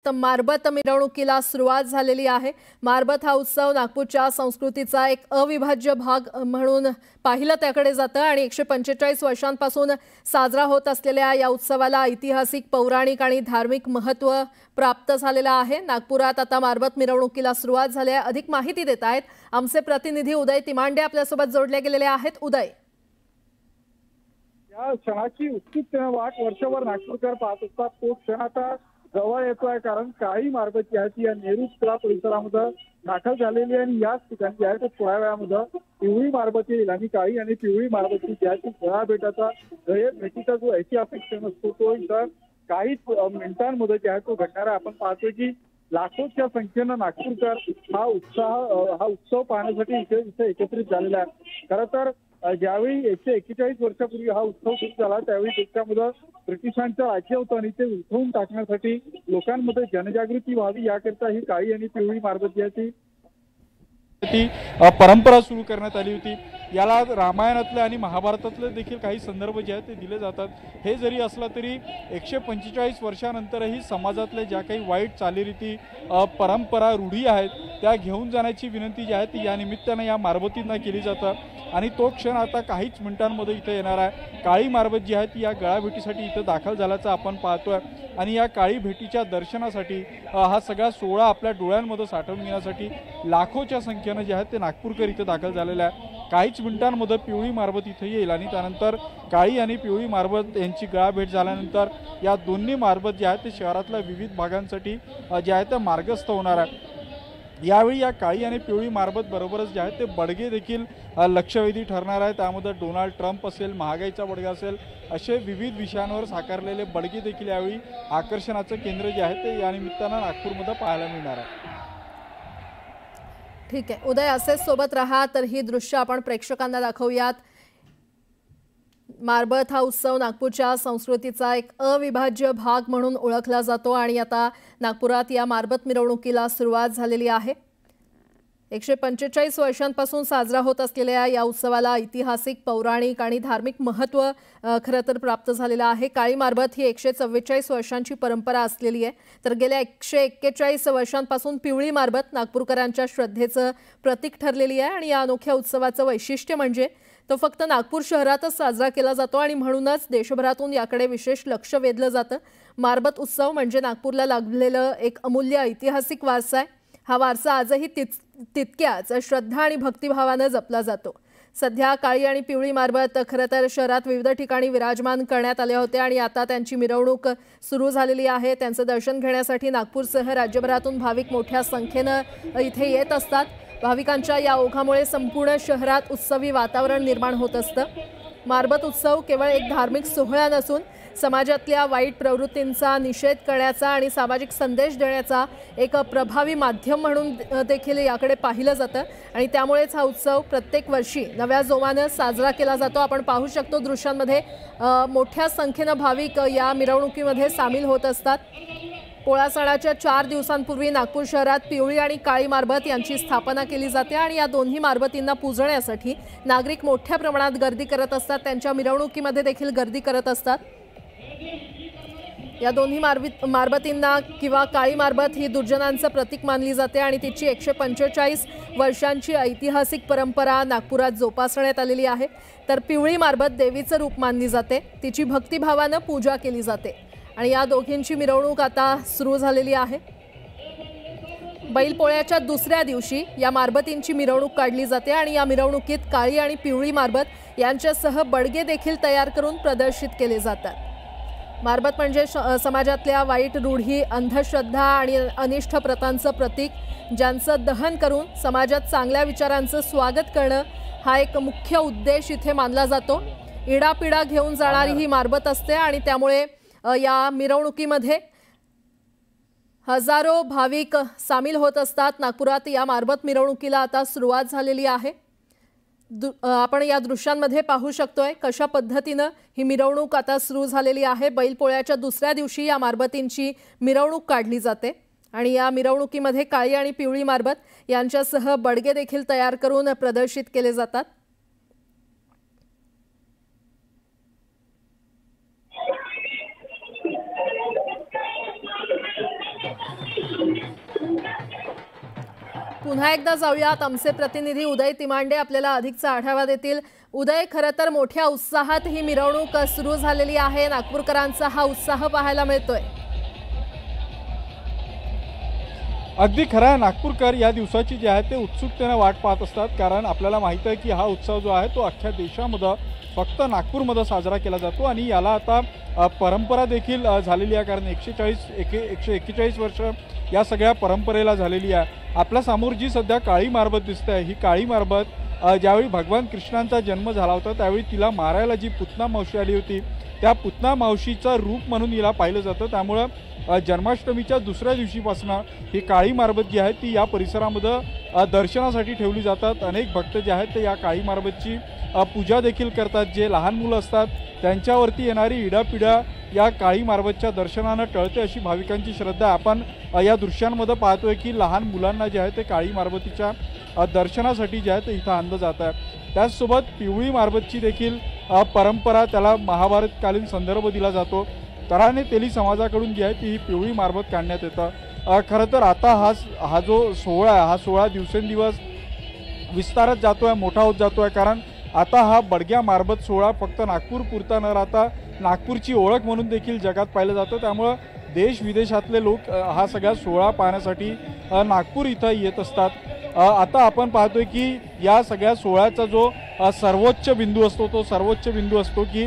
तर मारबत मिरवणुकीला सुरुवात झालेली आहे। मारबत हा उत्सव नागपूरच्या संस्कृतीचा एक अविभाज्य भाग म्हणून पाहिलं त्याकडे जातं आणि 145 वर्षांपासून साजरा होत असलेल्या या उत्सवाला ऐतिहासिक, पौराणिक आणि धार्मिक महत्त्व प्राप्त झालेलं आहे। नागपुरात आता मारबत मिरवणुकीला सुरुवात झाली आहे। अधिक माहिती देत आहेत आमचे प्रतिनिधी उदय तिमांडे आपल्यासोबत जोडले गेलेले आहेत। उदय, या क्षणाची उत्सुकतेने वाट वर्षभर नागपूरकर पाहत असतात। तो क्षण आता जवळ येतोय, कारण काळी मारबत जी आहे ती या नेहरू क्लब परिसरामध्ये दाखल झालेली आहे आणि याच ठिकाणी जी आहे ते थोड्या वेळामध्ये पिवळी मारबत येईल आणि काळी आणि पिवळी मारबत जी आहे ती गळा भेटीचा जो ऐतिहासिक क्षण असतो तो इथं काही मिनिटांमध्ये जे आहे तो घडणार आहे। आपण पाहतोय की लाखोच्या संख्येनं नागपूरकर हा उत्सव पाहण्यासाठी इथे एकत्रित झालेला आहे। खरं तर ज्यावेळी 141 वर्षापूर्वी हा उत्सव सुरू झाला त्यावेळी देशामध्ये ब्रिटिशांचं राज्य होतं आणि ते उठवून टाकण्यासाठी लोकांमध्ये जनजागृती व्हावी याकरता ही काळी आणि पिवळी मारबत जी आहे ती परंपरा सुरू करण्यात आली होती। याला रामायणातले आणि महाभारतातले देखील काही संदर्भ जे आहेत ते दिले जातात। हे जरी असलं तरी 145 वर्षानंतरही समाजातल्या ज्या काही वाईट चालीरीती, परंपरा, रूढी आहेत त्या घेऊन जाण्याची विनंती जी आहे ती या निमित्तानं या मारबतींना केली जातं आणि तो क्षण आता काहीच मिनिटांमध्ये इथे येणार आहे। काळी मारबत जी आहे ती या गळाभेटीसाठी इथं दाखल झाल्याचं आपण पाहतोय आणि या काळी भेटीच्या दर्शनासाठी हा सगळा सोहळा आपल्या डोळ्यांमध्ये साठवून घेण्यासाठी लाखोच्या संख्येनं जे आहेत ते नागपूरकर इथं दाखल झालेले आहे। काहीच मिनिटांमध्ये पिवळी मारबत इथे येईल आणि त्यानंतर काळी आणि पिवळी मारबत यांची गळाभेट झाल्यानंतर या दोन्ही मारबत जे आहेत ते शहरातल्या विविध भागांसाठी जे आहे ते मार्गस्थ होणार आहे। यावेळी या काळी आणि पिवळी मारबत बरोबरच जे आहेत ते बडगे देखील लक्षवेधी ठरणार आहे। त्यामध्ये डोनाल्ड ट्रम्प असेल, महागाईचा बडगा असेल, असे विविध विषयांवर साकारलेले बडगे देखील यावेळी आकर्षणाचं केंद्र जे आहे ते या निमित्तानं नागपूरमध्ये पाहायला मिळणार आहे। ठीक आहे उदय, असेच सोबत रहा। तर ही दृश्य आपण प्रेक्षकांना दाखवूयात। मारबत हा उत्सव नागपूरच्या संस्कृतीचा एक अविभाज्य भाग म्हणून ओळखला जातो आणि आता नागपुरात या मारबत मिरवणुकीला सुरुवात झालेली आहे। 145 वर्षांपासून साजरा होत असलेल्या या उत्सवाला ऐतिहासिक, पौराणिक आणि धार्मिक महत्त्व खरं तर प्राप्त झालेलं आहे। काळी मारबत ही 144 वर्षांची परंपरा असलेली आहे, तर गेल्या 141 वर्षांपासून पिवळी मारबत नागपूरकरांच्या श्रद्धेचं प्रतीक ठरलेली आहे आणि या अनोख्या उत्सवाचं वैशिष्ट्य म्हणजे तो फक्त नागपूर शहरातच साजरा केला जातो आणि म्हणूनच देशभरातून याकडे विशेष लक्ष वेधलं जातं। मारबत उत्सव म्हणजे नागपूरला लाभलेलं एक अमूल्य ऐतिहासिक वारसा आहे। हा वारसा आजही तितक्याच श्रद्धा आणि भक्तिभावाने जपला जातो। सध्या काळी आणि पिवळी मारबत खरं तर शहरात विविध ठिकाणी विराजमान करण्यात आले होते आणि आता त्यांची मिरवणूक सुरू झालेली आहे। त्यांचं दर्शन घेण्यासाठी नागपूरसह राज्यभरातून भाविक मोठ्या संख्येनं इथे येत असतात। भाविकांच्या या ओघामुळे संपूर्ण शहरात उत्सवी वातावरण निर्माण होत असतं। मारबत उत्सव केवळ एक धार्मिक सोहळा नसून समाजातल्या वाईट प्रवृत्तींचा निषेध करण्याचा आणि सामाजिक संदेश देण्याचा एक प्रभावी माध्यम म्हणून देखील याकडे पाहिलं जातं आणि त्यामुळेच हा उत्सव प्रत्येक वर्षी नव्या जोमानं साजरा केला जातो। आपण पाहू शकतो दृश्यांमध्ये मोठ्या संख्येनं भाविक या मिरवणुकीमध्ये सामील होत असतात। पोळा सणाच्या 4 दिवसांपूर्वी नागपूर शहरात पिवळी आणि काळी मारबत यांची स्थापना केली जाते आणि या दोन्ही मारबतींना पूजण्यासाठी नागरिक मोठ्या प्रमाणात गर्दी करत असतात। त्यांच्या मिरवणुकीमध्ये देखील गर्दी करत असतात। या दोन्ही मारबतींना किंवा काळी मारबत ही दुर्जनांचं प्रतीक मानली जाते आणि तिची 145 वर्षांची ऐतिहासिक परंपरा नागपुरात जोपासण्यात आलेली आहे। तर पिवळी मारबत देवीचं रूप मानली जाते, तिची भक्तिभावानं पूजा केली जाते आणि या दोघींची मिरवणूक आता सुरू झालेली आहे। बैलपोळ्याच्या दुसऱ्या दिवशी या मारबतींची मिरवणूक काढली जाते आणि या मिरवणुकीत काळी आणि पिवळी मारबत यांच्यासह बडगे देखील तयार करून प्रदर्शित केले जातात। मारबत म्हणजे समाजातल्या वाईट रूढी, अंधश्रद्धा आणि अनिष्ट प्रथांचं प्रतीक, ज्यांचं दहन करून समाजात चांगल्या विचारांचं स्वागत करणं हा एक मुख्य उद्देश इथे मानला जातो। इडापिडा घेऊन जाणारी ही मारबत असते आणि त्यामुळे या मिरवणुकीमध्ये हजारो भाविक सामील होत असतात। नागपुरात या मारबत मिरवणुकीला आता सुरुवात झालेली आहे। आपण या दृश्यांमध्ये पाहू शकतोय कशा पद्धतीने ही मिरवणूक आता सुरू झालेली आहे। बैलपोळ्याच्या दुसऱ्या दिवशी या मारबतींची मिरवणूक काढली जाते आणि या मिरवणुकीमध्ये काळी आणि पिवळी मारबत यांच्यासह बडगे देखील तयार करून प्रदर्शित केले जातात। पुन्हा एकदा जाऊयात, आमचे प्रतिनिधी उदय तिमांडे आपल्याला अधिकचा आढावा देतील। उदय, खरं तर मोठ्या उत्साहात ही मिरवणूक सुरू झालेली आहे, नागपूरकरांचा हा उत्साह पाहायला मिळतोय। अगदी खरं आहे, नागपूरकर या दिवसाची जी आहे ते उत्सुकतेने वाट पाहत असतात, कारण आपल्याला माहिती आहे की हा उत्सव जो आहे तो अख्ख्या देशामध्ये फक्त नागपूरमध्ये साजरा केला जातो आणि याला आता परंपरा देखील झालेली आहे, कारण 141 वर्ष या सगळ्या परंपरेला झालेली आहे। आपल्या समोर जी सध्या काळी मारबत दिसते आहे, ही काळी मारबत ज्यावेळी भगवान कृष्णांचा जन्म झाला होता त्यावेळी तिला मारायला जी पुतना मावशी आली होती, त्या पुतना मावशीचं रूप म्हणून हिला पाहिलं जातं। त्यामुळं जन्माष्टमीच्या दुसऱ्या दिवशीपासून ही काळी मारबत जी आहे ती या परिसरामध्ये दर्शनासाठी ठेवली जातात। अनेक भक्त जे आहेत ते या काळी मारबतची पूजा देखील करतात। जे लहान मुलं असतात त्यांच्यावरती येणारी इडापिडा या काळी मारबतच्या दर्शनानं टळते अशी भाविकांची श्रद्धा। आपण या दृश्यांमध्ये पाहतोय की लहान मुलांना जे आहे ते काळी मारबतीच्या दर्शनासाठी जे आहे ते इथं आणलं जात आहे। त्याचसोबत पिवळी मारबतची देखील परंपरा, त्याला महाभारतकालीन संदर्भ दिला जातो। तराणे तेली समाजाकडून जी आहे ती ही पिवळी मारबत काढण्यात येतं। खरं तर आता हा जो सोहळा आहे, हा सोहळा दिवसेंदिवस विस्तारत जातोय, मोठा होत जातोय, कारण आता हा बडग्या मारबत सोहळा फक्त नागपूर पुरता न राहता नागपूरची ओळख म्हणून देखील जगात पाहिलं जातं। त्यामुळं देश विदेशातले लोक हा सगळा सोहळा पाहण्यासाठी नागपूर इथं येत असतात। आता आपण पाहतोय की या सगळ्या सोहळ्याचा जो सर्वोच्च बिंदू असतो की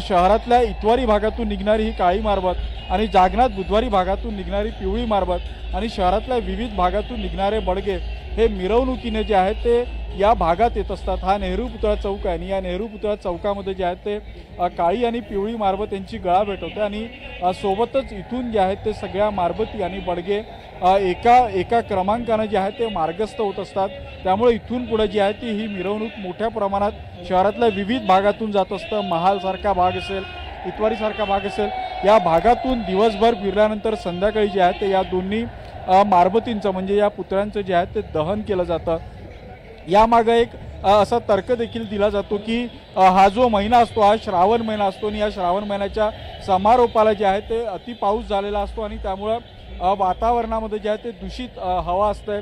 शहरातल्या इतवारी भागातून निघणारी ही काळी मारबत आणि जागनाथ बुधवारी भागातून निघणारी पिवळी मारबत आणि शहरातल्या विविध भागातून निघणारे बडगे हे मिरवणुकीने जे आहेत ते या भागात येत असतात। हा नेहरू पुतळा चौक आहे आणि या नेहरू पुतळा चौकामध्ये जे आहेत ते काळी आणि पिवळी मारबत यांची गळा भेट होते आणि सोबतच इथून जे आहेत ते सगळ्या मारबती आणि बडगे एका क्रमांकाने जे आहे ते मार्गस्थ होत असतात। त्यामुळे इथून पुढे जी आहे ती ही मिरवणूक मोठ्या प्रमाणात शहरातल्या विविध भागातून जात असतं। महालसारखा भाग असेल, इतवारीसारखा भाग असेल, या भागातून दिवसभर फिरल्यानंतर संध्याकाळी जे आहे ते या दोन्ही मारबतींचं म्हणजे या पुतळ्यांचं जे आहे ते दहन केलं जातं। यामागे एक असा तर्क देखील दिला जातो की हा जो महिना असतो हा श्रावण महिना असतो आणि या श्रावण महिन्याच्या समारोपाला जे आहे ते अति पाऊस झालेला असतो आणि त्यामुळं वातावरणामध्ये जे आहे ते दूषित हवा असते,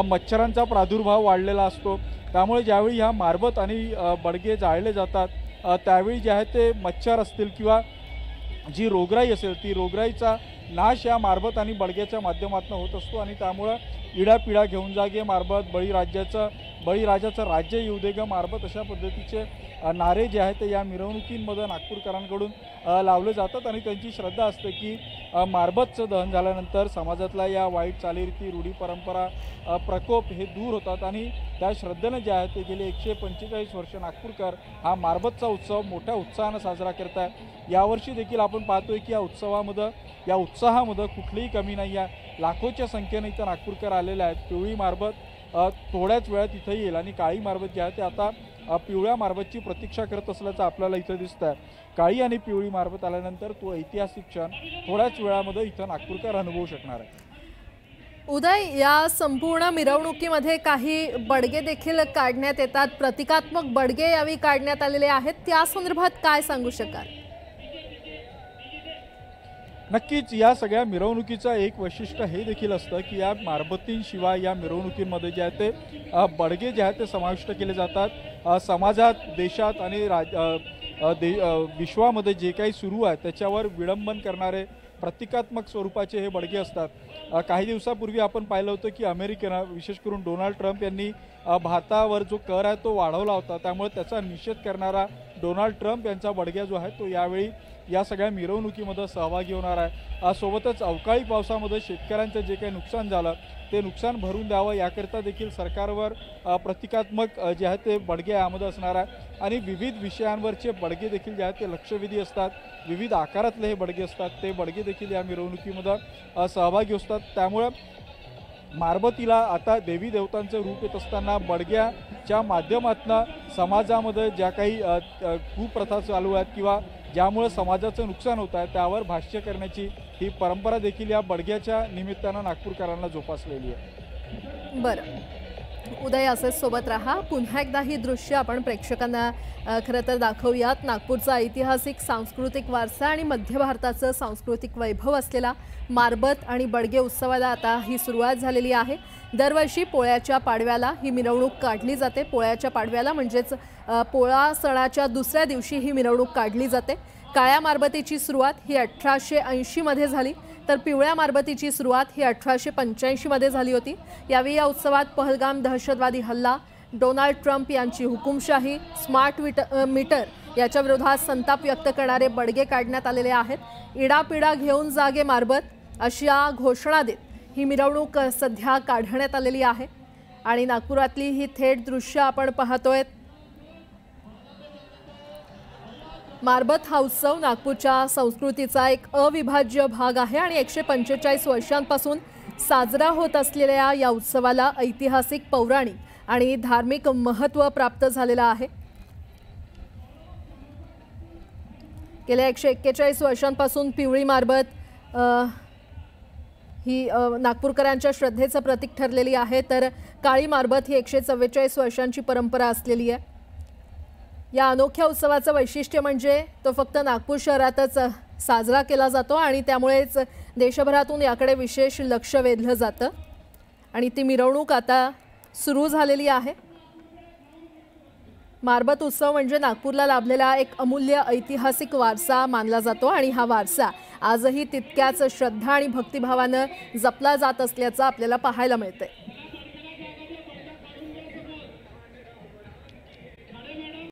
मच्छरांचा प्रादुर्भाव वाढलेला असतो। त्यामुळे ज्यावेळी ह्या मारबत आणि बडगे जाळले जातात त्यावेळी जे आहे ते मच्छर असतील किंवा जी रोगराई असेल ती रोगराईचा नाश या मारबत आणि बडग्याच्या माध्यमातून होत असतो आणि त्यामुळं इडापिडा घेऊन जागे मारबत, बळीराजाचं राज्य येऊ दे ग मारबत, अशा पद्धतीचे नारे जे आहेत ते या मिरवणुकींमध्ये नागपूरकरांकडून लावले जातात आणि त्यांची श्रद्धा असते की मारबतचं दहन झाल्यानंतर समाजातल्या या वाईट चालीरीती, रूढी, परंपरा, प्रकोप हे दूर होतात आणि त्या श्रद्धेनं जे आहे ते गेले 145 वर्ष नागपूरकर हा मारबतचा उत्सव मोठ्या उत्साहानं साजरा करत आहे। यावर्षी देखील आपण पाहतोय की या उत्साहामध्ये कुठलीही कमी नाही आहे। लाखोच्या संख्येने इथं नागपूरकर आलेले आहेत। पिवळी मारबत थोड्याच वेळात इथं येईल आणि काळी मारबत जी आहे ते आता पिवळ्या मारबतची प्रतीक्षा करत असल्याचं आपल्याला इथं दिसतं आहे। काळी आणि पिवळी मारबत आल्यानंतर तो ऐतिहासिक क्षण थोड्याच वेळामध्ये इथं नागपूरकर अनुभवू शकणार आहे। उदय, या संपूर्ण मिरवणुकीमध्ये काही बडगे देखील काढण्यात येतात, प्रतिकात्मक बडगे यावेळी काढण्यात आलेले आहेत, त्या संदर्भात काय सांगू शकाल? नक्कीच या सगळ्या मिरवणुकीचं एक वैशिष्ट्य हे देखील असतं की या मारबतींशिवाय या मिरवणुकींमध्ये जे आहे ते बडगे जे आहेत ते समाविष्ट केले जातात। समाजात, देशात आणि विश्वामध्ये जे काही सुरू आहे त्याच्यावर विडंबन करणारे प्रतिकात्मक स्वरूपाचे हे बडगे असतात। काही दिवसापूर्वी आपण पाहिलं होतं की अमेरिकेनं, विशेष करून डोनाल्ड ट्रम्प यांनी भारतावर जो कर आहे तो वाढवला होता, त्यामुळे त्याचा निषेध करणारा डोनाल्ड ट्रम्प यांचा बडगा जो आहे तो यावेळी या सगळ्या मिरवणुकीमध्ये सहभागी होणार आहे। सोबतच अवकाळी पावसामध्ये शेतकऱ्यांचं जे काही नुकसान झालं ते नुकसान भरून द्यावं याकरता देखील सरकारवर प्रतिकात्मक जे आहे ते बडगे यामध्ये असणार आहे आणि विविध विषयांवरचे बडगे देखील जे आहेत ते लक्षवेधी असतात। विविध आकारातले हे बडगे असतात, ते बडगे देखील या मिरवणुकीमध्ये सहभागी असतात। त्यामुळे मारबतीला आता देवी देवतांचं रूप येत असताना बडग्याच्या माध्यमातून समाजामध्ये ज्या काही कुप्रथा चालू आहेत किंवा ज्यामुळे समाजाचं नुकसान होत आहे त्यावर भाष्य करण्याची ही परंपरा देखील या बडग्याच्या निमित्तानं नागपूरकरांना जोपासलेली आहे। बरं, उदय असेच सोबत राहा. पुन्हा एकदा ही दृश्य आपण प्रेक्षकांना खरं तर दाखवूयात. नागपूरचा ऐतिहासिक सांस्कृतिक वारसा आणि मध्य भारताचं सांस्कृतिक वैभव असलेला मारबत आणि बडगे उत्सवाला आता ही सुरुवात झालेली आहे. दरवर्षी पोळ्याच्या पाडव्याला ही मिरवणूक काढली जाते. पोळ्याच्या पाडव्याला म्हणजेच पोळा सणाच्या दुसऱ्या दिवशी ही मिरवणूक काढली जाते. काळ्या मारबतीची सुरुवात ही 1880 मध्ये झाली, तर पिवळ्या मारबतीची सुरुवात ही 1885 मध्ये झाली होती. यावेळी या उत्सवात पहलगाम दहशतवादी हल्ला, डोनाल्ड ट्रम्प यांची हुकुमशाही, स्मार्ट मीटर याच्या विरोधात संताप व्यक्त करणारे बडगे काढण्यात आलेले आहेत. इडापिडा घेऊन जागे मारबत अशा घोषणा देत ही मिरवणूक सध्या काढण्यात आलेली आहे आणि नागपुरातली ही थेट दृश्य आपण पाहतोय. मारबत हा उत्सव नागपूरच्या संस्कृतीचा एक अविभाज्य भाग आहे आणि 145 वर्षांपासून साजरा होत असलेल्या या उत्सवाला ऐतिहासिक, पौराणिक आणि धार्मिक महत्त्व प्राप्त झालेलं आहे. गेल्या 141 वर्षांपासून पिवळी मारबत ही नागपूरकरांच्या श्रद्धेचं प्रतीक ठरलेली आहे, तर काळी मारबत ही 144 वर्षांची परंपरा असलेली आहे. या अनोख्या उत्सवाचं वैशिष्ट्य म्हणजे तो फक्त नागपूर शहरातच साजरा केला जातो आणि त्यामुळेच देशभरातून याकडे विशेष लक्ष वेधलं जातं आणि ती मिरवणूक आता सुरू झालेली आहे. मारबत उत्सव म्हणजे नागपूरला लाभलेला एक अमूल्य ऐतिहासिक वारसा मानला जातो आणि हा वारसा आजही तितक्याच श्रद्धा आणि भक्तिभावानं जपला जात असल्याचं आपल्याला पाहायला मिळतंय.